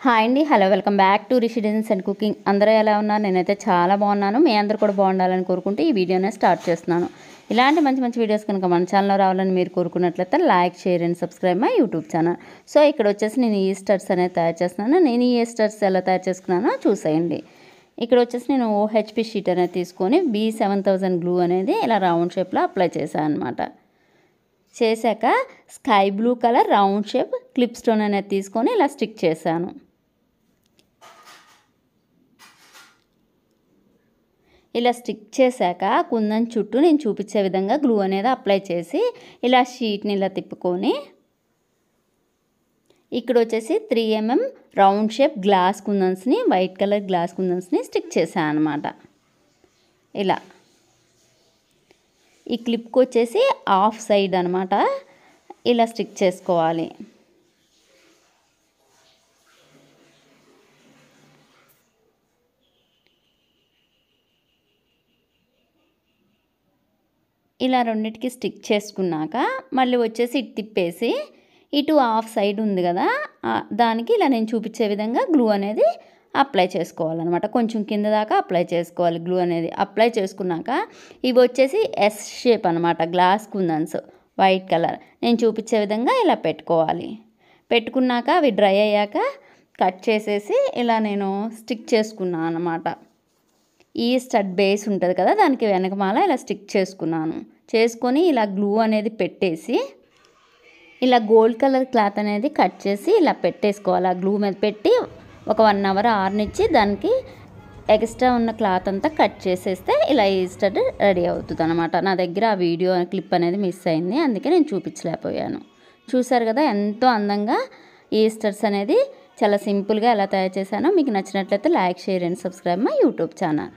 Hi అండి, hello, welcome back to Rishi designs and cooking. అందరూ ఎలా ఉన్నారు? నేనైతే చాలా బాగున్నాను. మీ అందరూ కూడా బాగుండాలని కోరుకుంటూ ఈ వీడియోనే స్టార్ట్ చేస్తున్నాను. ఇలాంటి మంచి మంచి వీడియోస్ కనుక మన ఛానల్లో రావాలని మీరు కోరుకున్నట్లయితే like, share and subscribe my YouTube channel. So ఇక్కడ వచ్చేసి నేను ఈ స్టడ్స్ అనేది తయారు చేస్తున్నాను. నేను ఈ స్టడ్స్ ఎలా తయారు చేసుకున్నానో చూసేయండి. ఇక్కడ వచ్చేసి నేను OHP షీట్ అనేది తీసుకొని B7000 గ్లూ అనేది ఇలా రౌండ్ షేప్లో అప్లై చేశాను అనమాట. చేశాక sky blue colour round shape clip stone అనేది తీసుకొని ఇలా స్టిక్ చేశాను. ఇలా స్టిక్ చేశాక కుందన్ చుట్టూ నేను చూపించే విధంగా గ్లూ అనేది అప్లై చేసి ఇలా షీట్ని ఇలా తిప్పుకొని ఇక్కడ వచ్చేసి 3 mm రౌండ్ షేప్ గ్లాస్ కుందన్స్ని, వైట్ కలర్ గ్లాస్ కుందన్స్ని స్టిక్ చేశాను అనమాట. ఇలా ఈ క్లిప్కి వచ్చేసి హాఫ్ సైడ్ అనమాట ఇలా స్టిక్ చేసుకోవాలి. ఇలా రెండిటికి స్టిక్ చేసుకున్నాక మళ్ళీ వచ్చేసి ఇటు తిప్పేసి ఇటు హాఫ్ సైడ్ ఉంది కదా, దానికి ఇలా నేను చూపించే విధంగా గ్లూ అనేది అప్లై చేసుకోవాలన్నమాట. కొంచెం కింద దాకా అప్లై చేసుకోవాలి గ్లూ అనేది. అప్లై చేసుకున్నాక ఇవి వచ్చేసి S షేప్ అనమాట, గ్లాస్ కుందన్స్ వైట్ కలర్. నేను చూపించే విధంగా ఇలా పెట్టుకోవాలి. పెట్టుకున్నాక అవి డ్రై అయ్యాక కట్ చేసేసి ఇలా నేను స్టిక్ చేసుకున్నాను అనమాట. ఈ స్టడ్ బేస్ ఉంటుంది కదా, దానికి వెనకమాల ఇలా స్టిక్ చేసుకున్నాను. చేసుకొని ఇలా గ్లూ అనేది పెట్టేసి ఇలా గోల్డ్ కలర్ క్లాత్ అనేది కట్ చేసి ఇలా పెట్టేసుకోవాలి. ఆ గ్లూ మీద పెట్టి ఒక 1 hour ఆరనిచ్చి దానికి ఎక్స్ట్రా ఉన్న క్లాత్ అంతా కట్ చేసేస్తే ఇలా ఈ స్టడ్ రెడీ అవుతుంది అనమాట. నా దగ్గర ఆ వీడియో క్లిప్ అనేది మిస్ అయింది, అందుకే నేను చూపించలేకపోయాను. చూసారు కదా ఎంతో అందంగా ఈ స్టడ్స్ అనేది చాలా సింపుల్గా ఎలా తయారు చేశానో. మీకు నచ్చినట్లయితే like, share and subscribe my YouTube channel.